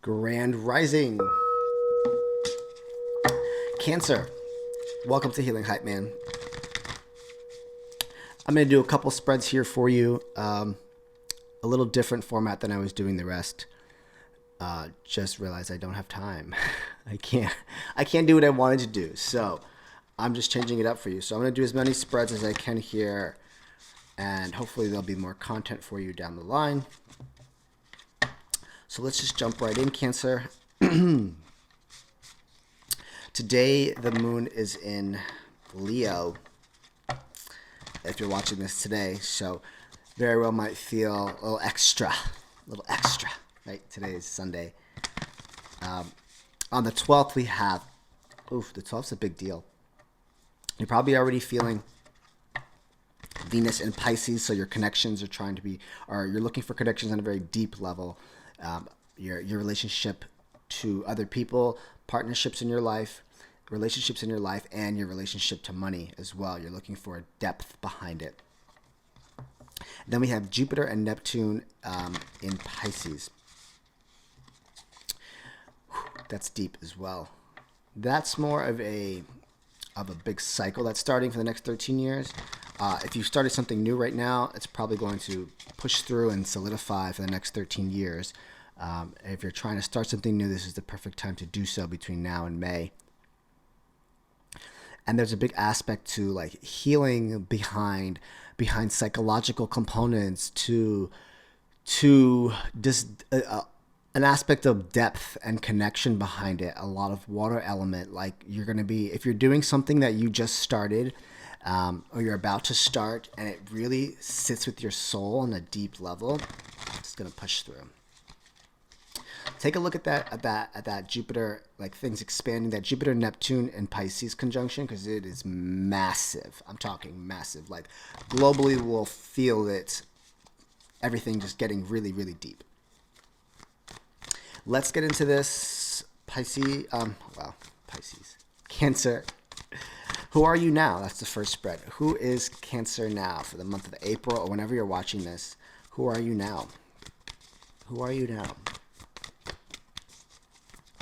Grand Rising. Cancer. Welcome to Healing Hype Man. I'm going to do a couple spreads here for you. A little different format than I was doing the rest. Just realized I don't have time. I can't do what I wanted to do. So I'm just changing it up for you. So I'm going to do as many spreads as I can here. And hopefully there'll be more content for you down the line. So let's just jump right in, Cancer. Today, the moon is in Leo, if you're watching this today. So very well might feel a little extra, right? Today is Sunday. On the 12th, we have, the 12th is a big deal. You're probably already feeling Venus in Pisces, so your connections you're looking for connections on a very deep level. Your relationship to other people, partnerships in your life, relationships in your life, and your relationship to money as well. You're looking for a depth behind it. Then we have Jupiter and Neptune in Pisces. That's deep as well. That's more of a big cycle that's starting for the next 13 years. If you started something new right now, it's probably going to push through and solidify for the next 13 years. If you're trying to start something new, this is the perfect time to do so between now and May. And there's a big aspect to like healing behind psychological components to just an aspect of depth and connection behind it. A lot of water element, like you're going to be, if you're doing something that you just started, or you're about to start, and it really sits with your soul on a deep level, it's going to push through. Take a look at that Jupiter, like things expanding, that Jupiter Neptune and Pisces conjunction, because it is massive. I'm talking massive. Like globally, we'll feel it. Everything just getting really, really deep. Let's get into this Pisces. Pisces, Cancer. Who are you now? That's the first spread. Who is Cancer now for the month of April, or whenever you're watching this? Who are you now? Who are you now?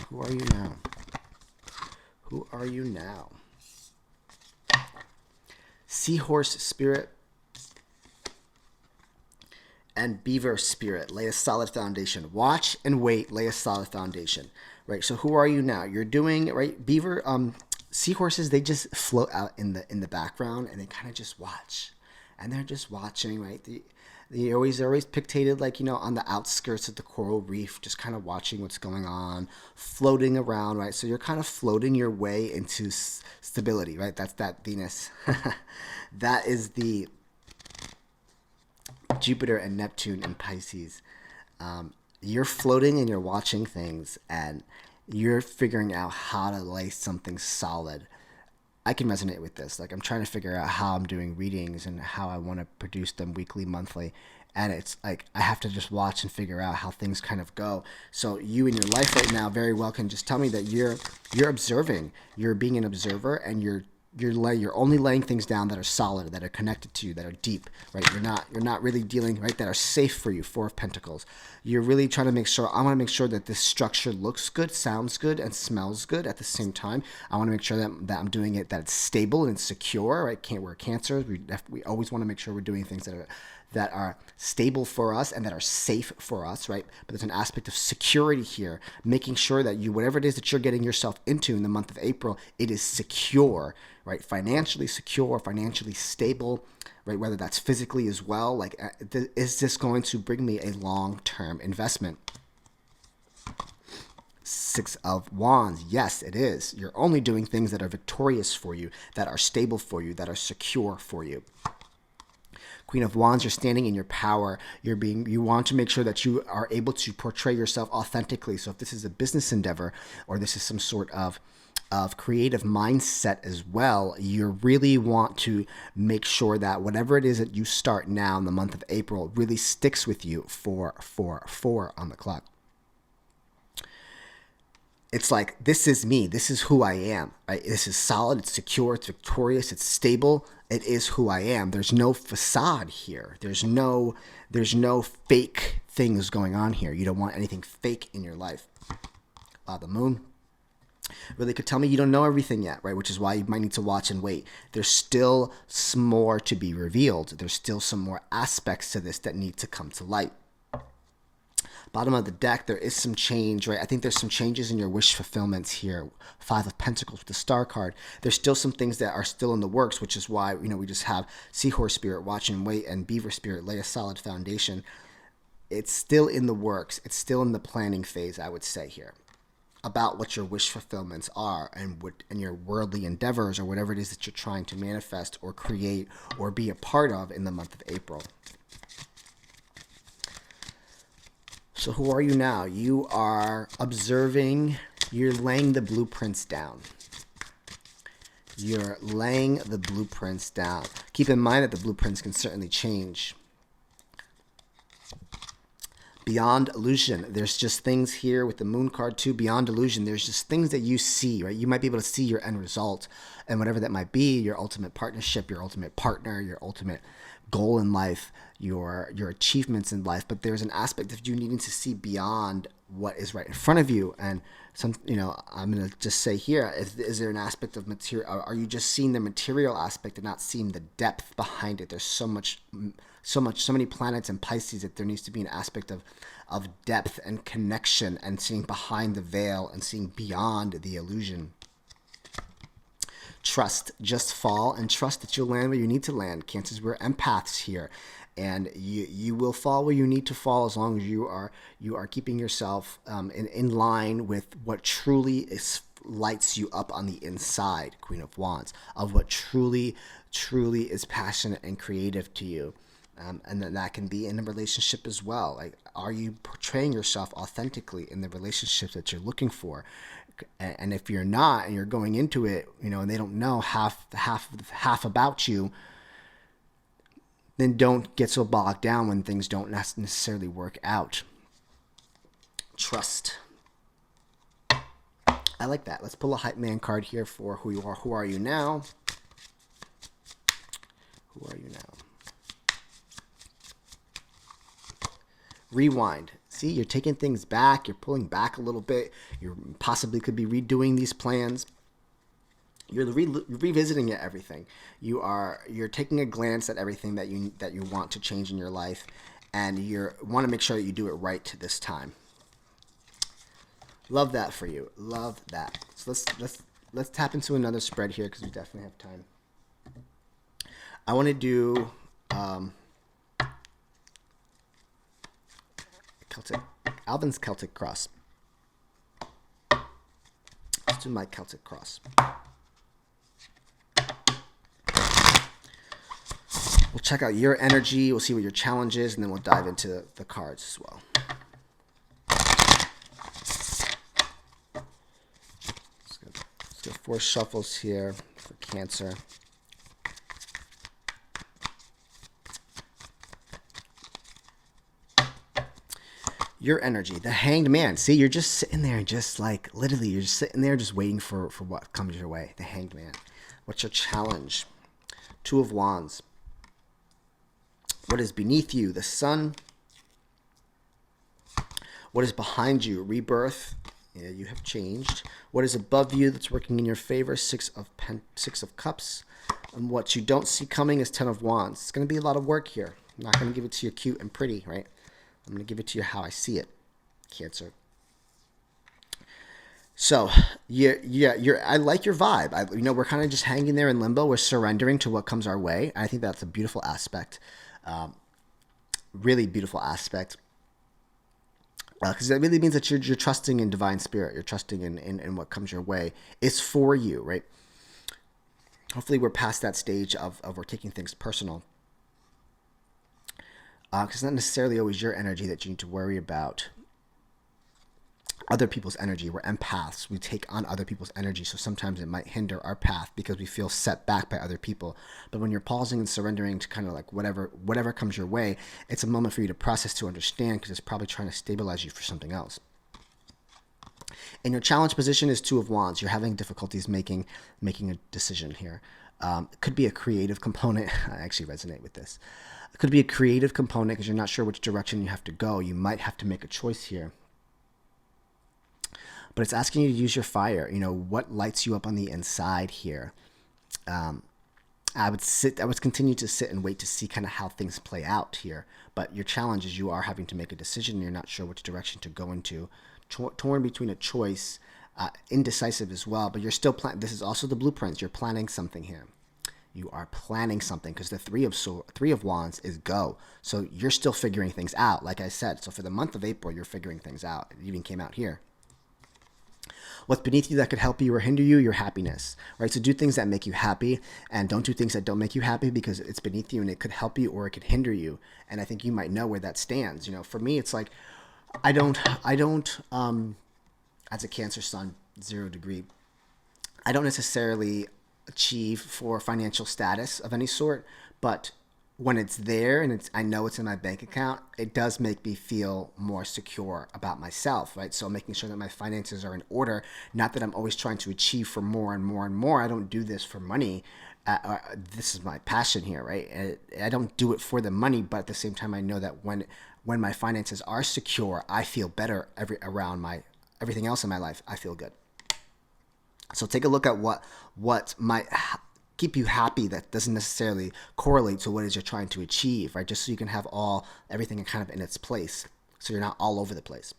Who are you now? Who are you now? Seahorse spirit and beaver spirit. Lay a solid foundation. Watch and wait. Lay a solid foundation. Right. So who are you now? You're doing right. Beaver. Seahorses. They just float out in the background and they kind of just watch, and they're just watching. Right. They're always pictated, like, on the outskirts of the coral reef, just kind of watching what's going on, floating around, right? So you're kind of floating your way into stability, right? That's that Venus. That is the Jupiter and Neptune in Pisces. You're floating and you're watching things, and you're figuring out how to lay something solid. I can resonate with this. Like, I'm trying to figure out how I'm doing readings and how I want to produce them weekly, monthly. And it's like, I have to just watch and figure out how things kind of go. So you in your life right now very well can just tell me that you're observing. You're being an observer, and you're only laying things down that are solid, that are connected to you, that are deep, right? You're not really dealing, right, that are safe for you. Four of Pentacles. You're really trying to make sure, I want to make sure that this structure looks good, sounds good, and smells good at the same time. I want to make sure that I'm doing it, that it's stable and secure, right? We're Cancer. We always want to make sure we're doing things that are stable for us and that are safe for us, right? But there's an aspect of security here, making sure that whatever it is that you're getting yourself into in the month of April, it is secure, right? Financially secure, financially stable, right? Whether that's physically as well. Like, is this going to bring me a long-term investment? Six of Wands. Yes, it is. You're only doing things that are victorious for you, that are stable for you, that are secure for you. Queen of Wands, you're standing in your power. You want to make sure that you are able to portray yourself authentically. So if this is a business endeavor, or this is some sort of creative mindset as well, you really want to make sure that whatever it is that you start now in the month of April really sticks with you. 4 on the clock. it's like, this is me. This is who I am, right? This is solid. It's secure. It's victorious. It's stable. It is who I am. There's no facade here. There's no fake things going on here. You don't want anything fake in your life. The moon really could tell me you don't know everything yet, right? Which is why you might need to watch and wait. There's still some more to be revealed. There's still some more aspects to this that need to come to light. Bottom of the deck, there is some change, right? I think there's some changes in your wish fulfillments here. Five of Pentacles with the Star card. There's still some things that are still in the works, which is why, we just have Seahorse Spirit, Watch and Wait, and Beaver Spirit, lay a solid foundation. It's still in the works. It's still in the planning phase, I would say here, about what your wish fulfillments are and your worldly endeavors or whatever it is that you're trying to manifest or create or be a part of in the month of April. So who are you now? You are observing. You're laying the blueprints down. You're laying the blueprints down. Keep in mind that the blueprints can certainly change. Beyond illusion, there's just things here with the moon card too. Beyond illusion, there's just things that you see, right? You might be able to see your end result and whatever that might be, your ultimate partnership, your ultimate partner, your ultimate goal in life, your achievements in life. But there's an aspect of you needing to see beyond what is right in front of you. And I'm going to just say here, is there an aspect of material? Are you just seeing the material aspect and not seeing the depth behind it? There's so many planets in Pisces that there needs to be an aspect of depth and connection and seeing behind the veil and seeing beyond the illusion. Trust, just fall and trust that you'll land where you need to land. Cancers, we're empaths here, and you will fall where you need to fall as long as you are keeping yourself in line with what truly lights you up on the inside. Queen of Wands, of what truly is passionate and creative to you. And then that can be in a relationship as well. Like, are you portraying yourself authentically in the relationships that you're looking for? And if you're not, and you're going into it, and they don't know half about you, then don't get so bogged down when things don't necessarily work out. Trust. I like that. Let's pull a Hype Man card here for who you are. Who are you now? Who are you now? Rewind. See, you're taking things back. You're pulling back a little bit. You possibly could be redoing these plans. You're revisiting everything. You're taking a glance at everything that you want to change in your life, and you want to make sure that you do it right this time. Love that for you. Love that. So let's tap into another spread here because we definitely have time. I want to do Alvin's Celtic Cross. Let's do my Celtic Cross. We'll check out your energy. We'll see what your challenge is, and then we'll dive into the cards as well. Let's get 4 shuffles here for Cancer. Your energy, the Hanged Man. See, you're just sitting there, just like literally, you're just sitting there, just waiting for what comes your way. The Hanged Man. What's your challenge? 2 of Wands. What is beneath you? The Sun. What is behind you? Rebirth. Yeah, you have changed. What is above you that's working in your favor? 6 of Cups. And what you don't see coming is 10 of Wands. It's going to be a lot of work here. I'm not going to give it to you cute and pretty, right? I'm going to give it to you how I see it, Cancer. So, I like your vibe. We're kind of just hanging there in limbo. We're surrendering to what comes our way. I think that's a beautiful aspect. Really beautiful aspect. Because it really means that you're trusting in divine spirit. You're trusting in what comes your way is for you, right? Hopefully we're past that stage of we're taking things personal. Because it's not necessarily always your energy that you need to worry about. Other people's energy. We're empaths. We take on other people's energy. So sometimes it might hinder our path because we feel set back by other people. But when you're pausing and surrendering to kind of like whatever comes your way, it's a moment for you to process, to understand, because it's probably trying to stabilize you for something else. In your challenge position is Two of Wands. You're having difficulties making a decision here. It could be a creative component. I actually resonate with this. It could be a creative component because you're not sure which direction you have to go. You might have to make a choice here. But it's asking you to use your fire. What lights you up on the inside here. I would continue to sit and wait to see kind of how things play out here. But your challenge is you are having to make a decision. You're not sure which direction to go into. Torn between a choice, indecisive as well. But you're still planning. This is also the blueprints. You're planning something here. You are planning something because the Three of Wands is go. So you're still figuring things out, like I said. So for the month of April, you're figuring things out. It even came out here. What's beneath you that could help you or hinder you? Your happiness, right? So do things that make you happy and don't do things that don't make you happy because it's beneath you and it could help you or it could hinder you. And I think you might know where that stands. For me, it's like, I don't, as a Cancer sun, 0 degree, I don't necessarily achieve for financial status of any sort, but when it's there and I know it's in my bank account, it does make me feel more secure about myself, right? So making sure that my finances are in order, not that I'm always trying to achieve for more and more and more. I don't do this for money. This is my passion here, right? I don't do it for the money, but at the same time, I know that when my finances are secure, I feel better around everything else in my life. I feel good. So take a look at what might keep you happy that doesn't necessarily correlate to what it is you're trying to achieve, right? Just so you can have everything kind of in its place, so you're not all over the place.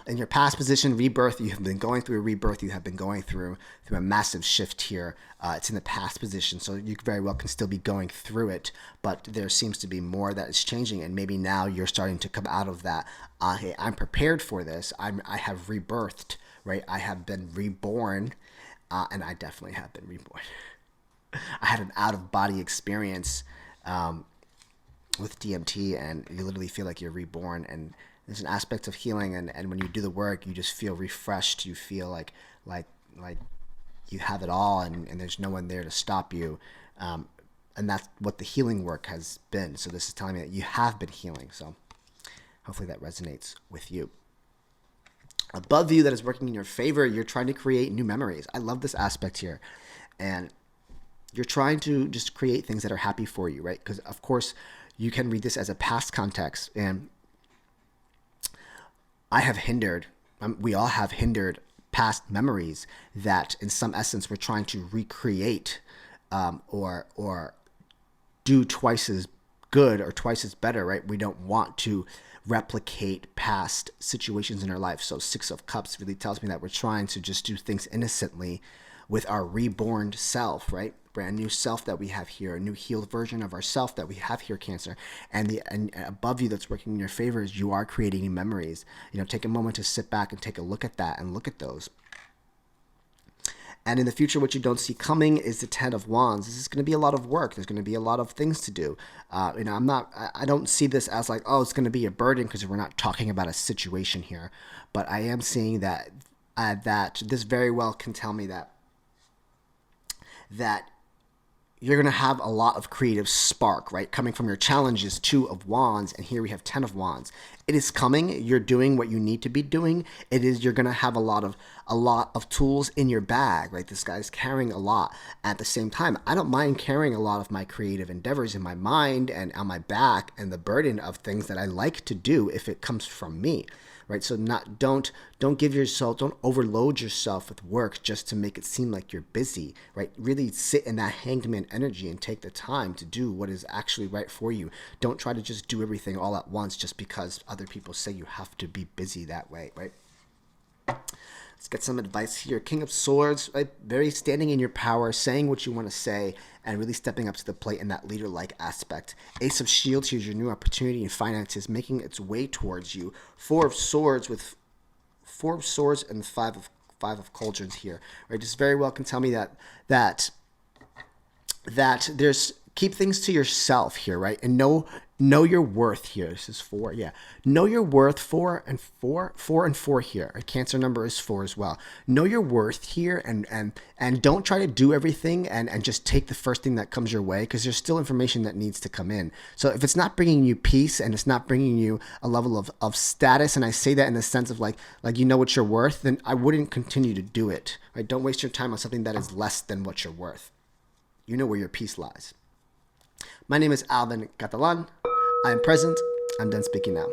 In your past position, rebirth, you have been going through a rebirth. You have been going through a massive shift here. It's in the past position, so you very well can still be going through it, but there seems to be more that is changing, and maybe now you're starting to come out of that. Hey, I'm prepared for this. I have rebirthed, right? I have been reborn. And I definitely have been reborn. I had an out-of-body experience with DMT, and you literally feel like you're reborn. And there's an aspect of healing, and when you do the work, you just feel refreshed. You feel like you have it all, and there's no one there to stop you. And that's what the healing work has been. So this is telling me that you have been healing. So hopefully that resonates with you. Above you that is working in your favor, you're trying to create new memories. I love this aspect here. And you're trying to just create things that are happy for you, right? Because, of course, you can read this as a past context. And we all have hindered past memories that, in some essence, we're trying to recreate or do twice as good or twice as better, right? We don't want to replicate past situations in our life. So 6 of Cups really tells me that we're trying to just do things innocently with our reborn self, right? Brand new self that we have here, a new healed version of ourself that we have here, Cancer. And above you that's working in your favor is you are creating new memories. Take a moment to sit back and take a look at that and look at those. And in the future, what you don't see coming is the 10 of Wands. This is going to be a lot of work. There's going to be a lot of things to do. I don't see this as like, oh, it's going to be a burden because we're not talking about a situation here. But I am seeing that this very well can tell me that you're going to have a lot of creative spark, right? Coming from your challenges, 2 of Wands, and here we have 10 of Wands. It is coming. You're doing what you need to be doing. You're going to have a lot of tools in your bag, right? This guy's carrying a lot. At the same time, I don't mind carrying a lot of my creative endeavors in my mind and on my back and the burden of things that I like to do if it comes from me. Right, so don't overload yourself with work just to make it seem like you're busy, right? Really sit in that hanged man energy and take the time to do what is actually right for you. Don't try to just do everything all at once just because other people say you have to be busy that way, right? Let's get some advice here. King of Swords, right? Very standing in your power, saying what you want to say, and really stepping up to the plate in that leader-like aspect. Ace of Shields, here's your new opportunity in finances, making its way towards you. 4 of Swords with 4 of Swords and 5 of Cauldrons here. Right? Just very well can tell me that there's keep things to yourself here, right? And know Know your worth here. This is 4. Yeah. Know your worth. 4 and 4. 4 and 4 here. A Cancer number is 4 as well. Know your worth here, and don't try to do everything and just take the first thing that comes your way, because there's still information that needs to come in. So if it's not bringing you peace and it's not bringing you a level of status, and I say that in the sense of like you know what you're worth, then I wouldn't continue to do it. Right? Don't waste your time on something that is less than what you're worth. You know where your peace lies. My name is Alvin Catalan. I am present. I'm done speaking now.